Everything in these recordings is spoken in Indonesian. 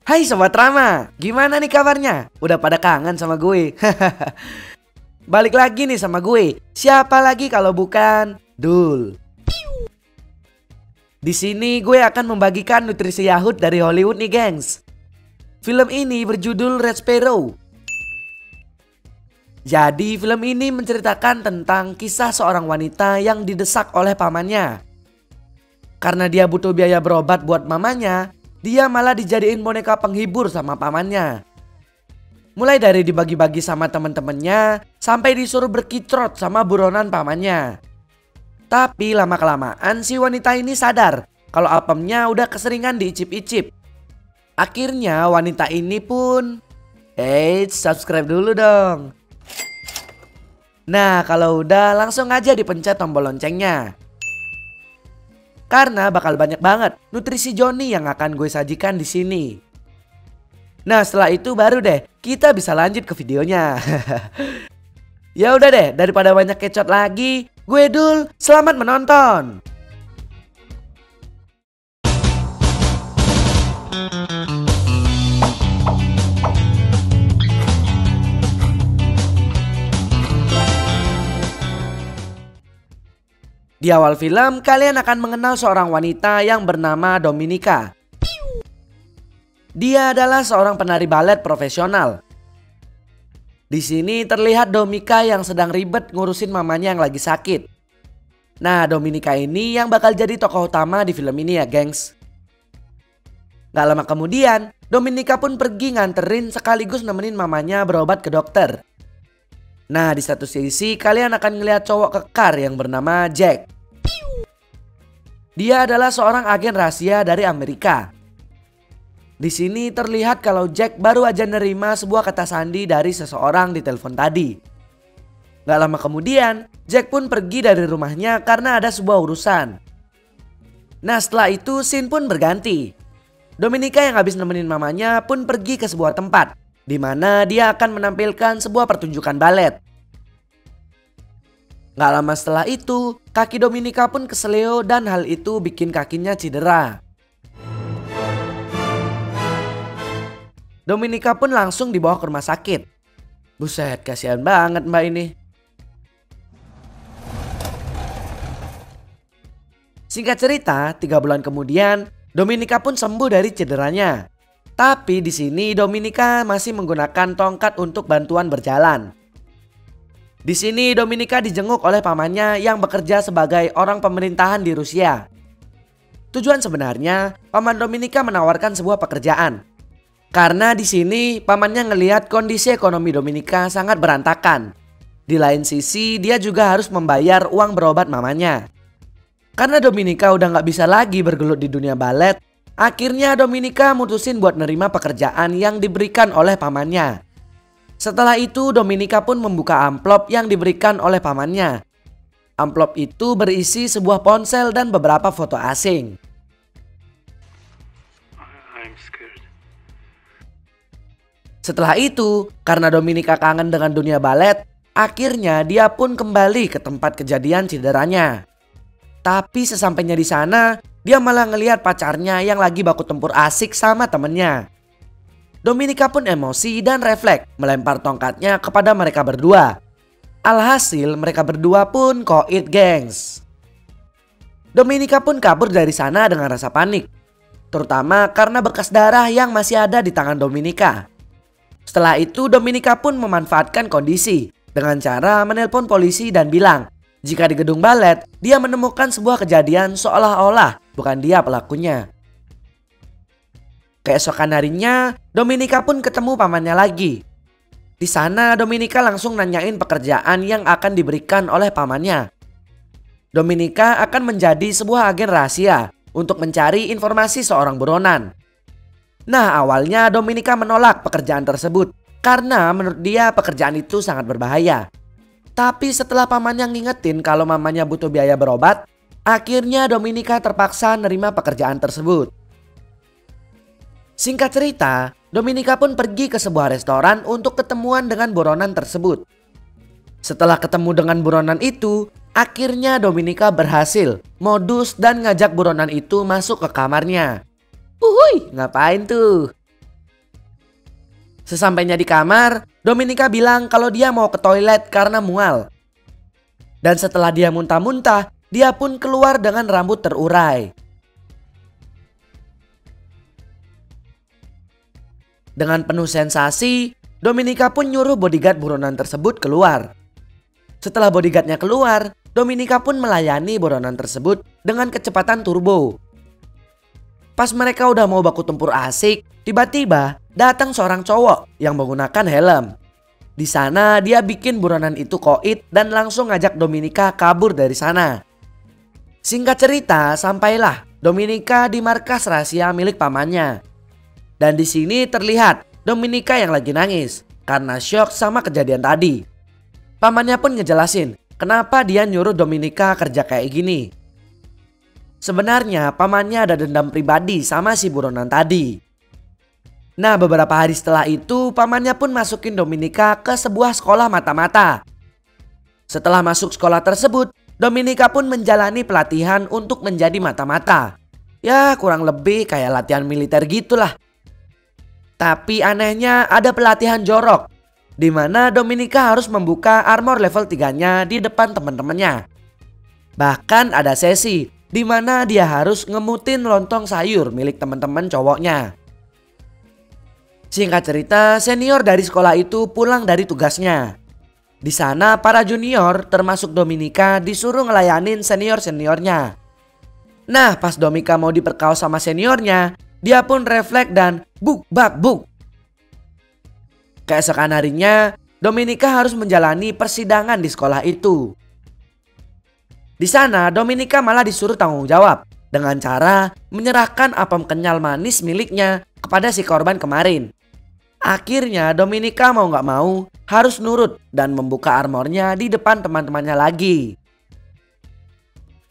Hai Sobat Rama, gimana nih kabarnya? Udah pada kangen sama gue? Balik lagi nih sama gue. Siapa lagi kalau bukan Dul. Di sini gue akan membagikan nutrisi Yahut dari Hollywood nih gengs. Film ini berjudul Red Sparrow. Jadi film ini menceritakan tentang kisah seorang wanita yang didesak oleh pamannya. Karena dia butuh biaya berobat buat mamanya, dia malah dijadiin boneka penghibur sama pamannya. Mulai dari dibagi-bagi sama temen-temennya sampai disuruh berkitrot sama buronan pamannya. Tapi lama-kelamaan si wanita ini sadar kalau apemnya udah keseringan diicip-icip. Akhirnya wanita ini pun subscribe dulu dong. Nah kalau udah langsung aja dipencet tombol loncengnya. Karena bakal banyak banget nutrisi Johnny yang akan gue sajikan di sini. Nah setelah itu baru deh kita bisa lanjut ke videonya. Ya udah deh, daripada banyak kecot lagi, gue Dul, selamat menonton. Di awal film, kalian akan mengenal seorang wanita yang bernama Dominika. Dia adalah seorang penari balet profesional. Di sini terlihat Dominika yang sedang ribet ngurusin mamanya yang lagi sakit. Nah, Dominika ini yang bakal jadi tokoh utama di film ini ya, gengs. Gak lama kemudian, Dominika pun pergi nganterin sekaligus nemenin mamanya berobat ke dokter. Nah, di satu sisi kalian akan ngeliat cowok kekar yang bernama Jack. Dia adalah seorang agen rahasia dari Amerika. Di sini terlihat kalau Jack baru aja nerima sebuah kata sandi dari seseorang di telepon tadi. Gak lama kemudian, Jack pun pergi dari rumahnya karena ada sebuah urusan. Nah, setelah itu scene pun berganti. Dominika yang habis nemenin mamanya pun pergi ke sebuah tempat di mana dia akan menampilkan sebuah pertunjukan balet. Gak lama setelah itu, kaki Dominika pun keseleo dan hal itu bikin kakinya cedera. Dominika pun langsung dibawa ke rumah sakit. Buset, kasihan banget mbak ini. Singkat cerita, 3 bulan kemudian, Dominika pun sembuh dari cederanya. Tapi di sini Dominika masih menggunakan tongkat untuk bantuan berjalan. Di sini Dominika dijenguk oleh pamannya yang bekerja sebagai orang pemerintahan di Rusia. Tujuan sebenarnya, paman Dominika menawarkan sebuah pekerjaan. Karena di sini pamannya ngelihat kondisi ekonomi Dominika sangat berantakan. Di lain sisi dia juga harus membayar uang berobat mamanya. Karena Dominika udah gak bisa lagi bergelut di dunia balet, akhirnya Dominika mutusin buat nerima pekerjaan yang diberikan oleh pamannya. Setelah itu Dominika pun membuka amplop yang diberikan oleh pamannya. Amplop itu berisi sebuah ponsel dan beberapa foto asing. Setelah itu, karena Dominika kangen dengan dunia balet, akhirnya dia pun kembali ke tempat kejadian cederanya. Tapi sesampainya di sana, dia malah ngelihat pacarnya yang lagi baku tempur asik sama temennya. Dominika pun emosi dan refleks melempar tongkatnya kepada mereka berdua. Alhasil mereka berdua pun koit gengs. Dominika pun kabur dari sana dengan rasa panik. Terutama karena bekas darah yang masih ada di tangan Dominika. Setelah itu Dominika pun memanfaatkan kondisi dengan cara menelpon polisi dan bilang jika di gedung balet dia menemukan sebuah kejadian seolah-olah bukan dia pelakunya. Keesokan harinya Dominika pun ketemu pamannya lagi. Di sana Dominika langsung nanyain pekerjaan yang akan diberikan oleh pamannya. Dominika akan menjadi sebuah agen rahasia untuk mencari informasi seorang buronan. Nah awalnya Dominika menolak pekerjaan tersebut karena menurut dia pekerjaan itu sangat berbahaya. Tapi setelah pamannya ngingetin kalau mamanya butuh biaya berobat, akhirnya Dominika terpaksa nerima pekerjaan tersebut. Singkat cerita, Dominika pun pergi ke sebuah restoran untuk ketemuan dengan buronan tersebut. Setelah ketemu dengan buronan itu, akhirnya Dominika berhasil modus dan ngajak buronan itu masuk ke kamarnya. Ngapain tuh? Sesampainya di kamar, Dominika bilang kalau dia mau ke toilet karena mual. Dan setelah dia muntah-muntah, dia pun keluar dengan rambut terurai. Dengan penuh sensasi, Dominika pun nyuruh bodyguard buronan tersebut keluar. Setelah bodyguardnya keluar, Dominika pun melayani buronan tersebut dengan kecepatan turbo. Pas mereka udah mau baku tempur asik, tiba-tiba datang seorang cowok yang menggunakan helm. Di sana dia bikin buronan itu koit dan langsung ngajak Dominika kabur dari sana. Singkat cerita, sampailah Dominika di markas rahasia milik pamannya. Dan di sini terlihat Dominika yang lagi nangis karena syok sama kejadian tadi. Pamannya pun ngejelasin kenapa dia nyuruh Dominika kerja kayak gini. Sebenarnya pamannya ada dendam pribadi sama si buronan tadi. Nah, beberapa hari setelah itu pamannya pun masukin Dominika ke sebuah sekolah mata-mata. Setelah masuk sekolah tersebut, Dominika pun menjalani pelatihan untuk menjadi mata-mata. Ya, kurang lebih kayak latihan militer gitulah. Tapi anehnya ada pelatihan jorok, di mana Dominika harus membuka armor level 3-nya di depan teman-temannya. Bahkan ada sesi di mana dia harus ngemutin lontong sayur milik teman-teman cowoknya. Singkat cerita, senior dari sekolah itu pulang dari tugasnya. Di sana para junior termasuk Dominika disuruh ngelayanin senior-seniornya. Nah, pas Dominika mau diperkaos sama seniornya, dia pun refleks dan buk bak buk. Keesokan harinya, Dominika harus menjalani persidangan di sekolah itu. Di sana Dominika malah disuruh tanggung jawab dengan cara menyerahkan apem kenyal manis miliknya kepada si korban kemarin. Akhirnya Dominika mau gak mau harus nurut dan membuka armornya di depan teman-temannya lagi.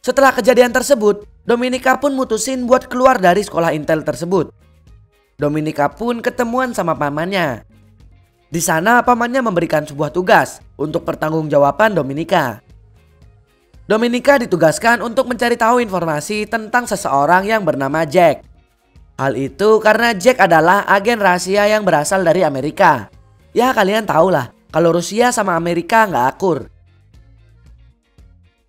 Setelah kejadian tersebut, Dominika pun mutusin buat keluar dari sekolah intel tersebut. Dominika pun ketemuan sama pamannya. Di sana pamannya memberikan sebuah tugas untuk pertanggungjawaban Dominika. Dominika ditugaskan untuk mencari tahu informasi tentang seseorang yang bernama Jack. Hal itu karena Jack adalah agen rahasia yang berasal dari Amerika. Ya, kalian tahulah kalau Rusia sama Amerika nggak akur.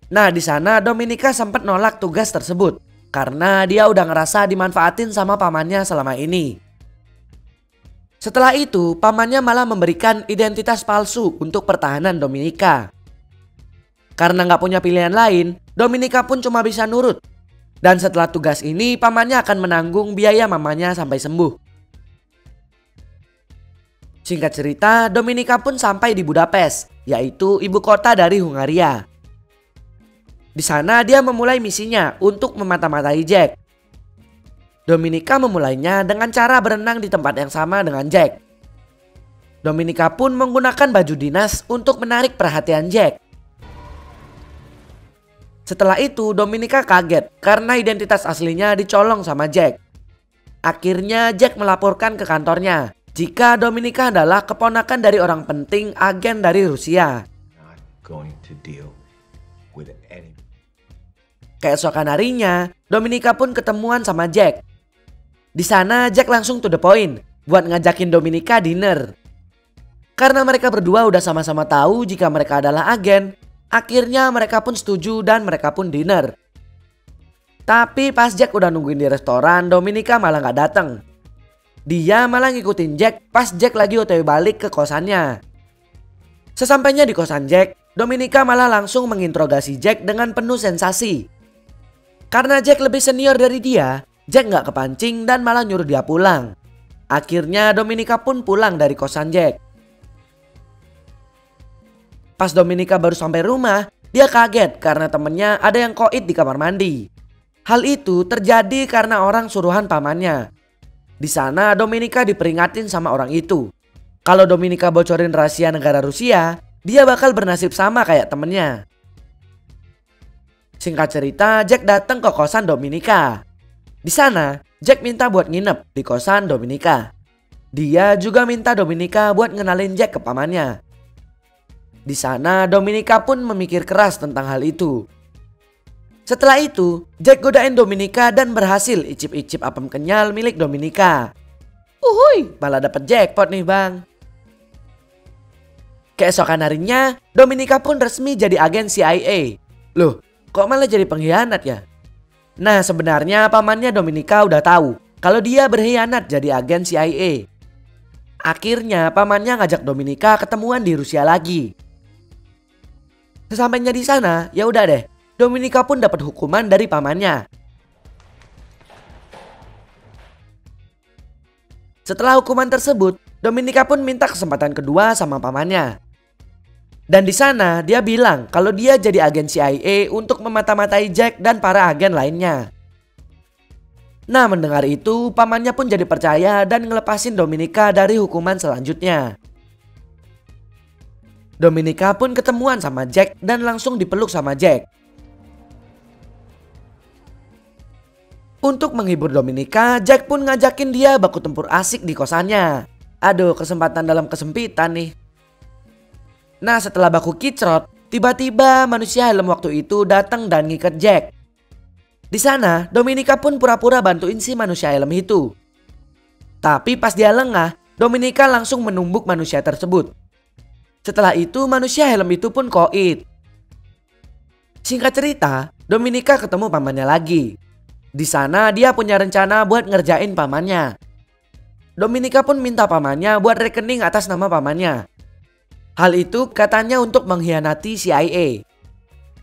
Nah, di sana Dominika sempat nolak tugas tersebut karena dia udah ngerasa dimanfaatin sama pamannya selama ini. Setelah itu, pamannya malah memberikan identitas palsu untuk pertahanan Dominika. Karena nggak punya pilihan lain, Dominika pun cuma bisa nurut. Dan setelah tugas ini, pamannya akan menanggung biaya mamanya sampai sembuh. Singkat cerita, Dominika pun sampai di Budapest, yaitu ibu kota dari Hungaria. Di sana dia memulai misinya untuk memata-matai Jack. Dominika memulainya dengan cara berenang di tempat yang sama dengan Jack. Dominika pun menggunakan baju dinas untuk menarik perhatian Jack. Setelah itu Dominika kaget karena identitas aslinya dicolong sama Jack. Akhirnya Jack melaporkan ke kantornya jika Dominika adalah keponakan dari orang penting agen dari Rusia. Keesokan harinya Dominika pun ketemuan sama Jack. Di sana Jack langsung to the point buat ngajakin Dominika dinner. Karena mereka berdua udah sama-sama tahu jika mereka adalah agen, akhirnya mereka pun setuju dan mereka pun dinner. Tapi pas Jack udah nungguin di restoran, Dominika malah gak datang. Dia malah ngikutin Jack pas Jack lagi OTW balik ke kosannya. Sesampainya di kosan Jack, Dominika malah langsung menginterogasi Jack dengan penuh sensasi. Karena Jack lebih senior dari dia, Jack gak kepancing dan malah nyuruh dia pulang. Akhirnya Dominika pun pulang dari kosan Jack. Pas Dominika baru sampai rumah, dia kaget karena temennya ada yang koit di kamar mandi. Hal itu terjadi karena orang suruhan pamannya. Di sana Dominika diperingatin sama orang itu. Kalau Dominika bocorin rahasia negara Rusia, dia bakal bernasib sama kayak temennya. Singkat cerita, Jack datang ke kosan Dominika. Di sana, Jack minta buat nginep di kosan Dominika. Dia juga minta Dominika buat ngenalin Jack ke pamannya. Di sana Dominika pun memikir keras tentang hal itu. Setelah itu Jack godain Dominika dan berhasil icip-icip apem kenyal milik Dominika. Uhuy, malah dapet jackpot nih bang. Keesokan harinya, Dominika pun resmi jadi agen CIA. Loh, kok malah jadi pengkhianat ya? Nah, sebenarnya pamannya Dominika udah tahu kalau dia berkhianat jadi agen CIA. Akhirnya pamannya ngajak Dominika ketemuan di Rusia lagi. Sesampainya di sana, ya udah deh, Dominika pun dapat hukuman dari pamannya. Setelah hukuman tersebut, Dominika pun minta kesempatan kedua sama pamannya. Dan di sana dia bilang kalau dia jadi agen CIA untuk memata-matai Jack dan para agen lainnya. Nah, mendengar itu pamannya pun jadi percaya dan ngelepasin Dominika dari hukuman selanjutnya. Dominika pun ketemuan sama Jack dan langsung dipeluk sama Jack. Untuk menghibur Dominika, Jack pun ngajakin dia baku tempur asik di kosannya. Aduh, kesempatan dalam kesempitan nih. Nah, setelah baku kicrot, tiba-tiba manusia helm waktu itu datang dan ngikat Jack. Di sana, Dominika pun pura-pura bantuin si manusia helm itu. Tapi pas dia lengah, Dominika langsung menumbuk manusia tersebut. Setelah itu, manusia helm itu pun koit. Singkat cerita, Dominika ketemu pamannya lagi. Di sana dia punya rencana buat ngerjain pamannya. Dominika pun minta pamannya buat rekening atas nama pamannya. Hal itu katanya untuk mengkhianati CIA.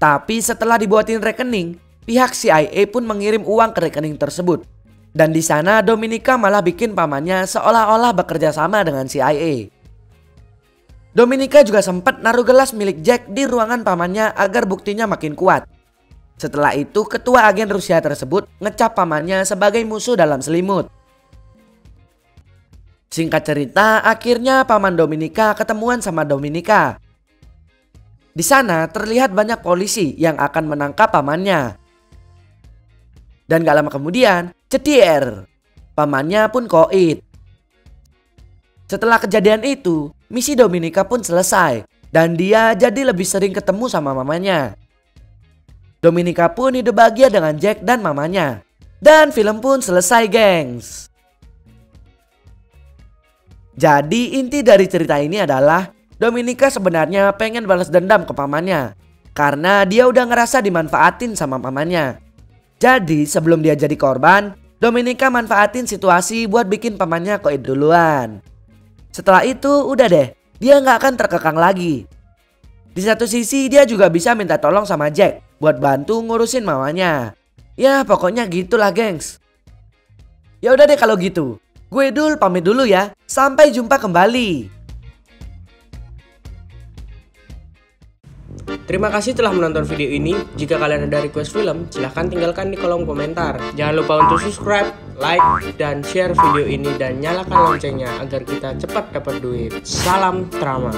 Tapi setelah dibuatin rekening, pihak CIA pun mengirim uang ke rekening tersebut. Dan di sana Dominika malah bikin pamannya seolah-olah bekerja sama dengan CIA. Dominika juga sempat naruh gelas milik Jack di ruangan pamannya agar buktinya makin kuat. Setelah itu ketua agen Rusia tersebut ngecap pamannya sebagai musuh dalam selimut. Singkat cerita, akhirnya paman Dominika ketemuan sama Dominika. Di sana terlihat banyak polisi yang akan menangkap pamannya. Dan gak lama kemudian, cetier, pamannya pun koit. Setelah kejadian itu, misi Dominika pun selesai dan dia jadi lebih sering ketemu sama mamanya. Dominika pun hidup bahagia dengan Jack dan mamanya. Dan film pun selesai, gengs. Jadi inti dari cerita ini adalah Dominika sebenarnya pengen balas dendam ke pamannya karena dia udah ngerasa dimanfaatin sama pamannya. Jadi sebelum dia jadi korban, Dominika manfaatin situasi buat bikin pamannya koit duluan. Setelah itu udah deh, dia nggak akan terkekang lagi. Di satu sisi dia juga bisa minta tolong sama Jack buat bantu ngurusin mamanya. Ya pokoknya gitulah, gengs. Ya udah deh kalau gitu. Gue Dul pamit dulu ya. Sampai jumpa kembali. Terima kasih telah menonton video ini. Jika kalian ada request film, silahkan tinggalkan di kolom komentar. Jangan lupa untuk subscribe, like, dan share video ini dan nyalakan loncengnya agar kita cepat dapat duit. Salam Trama.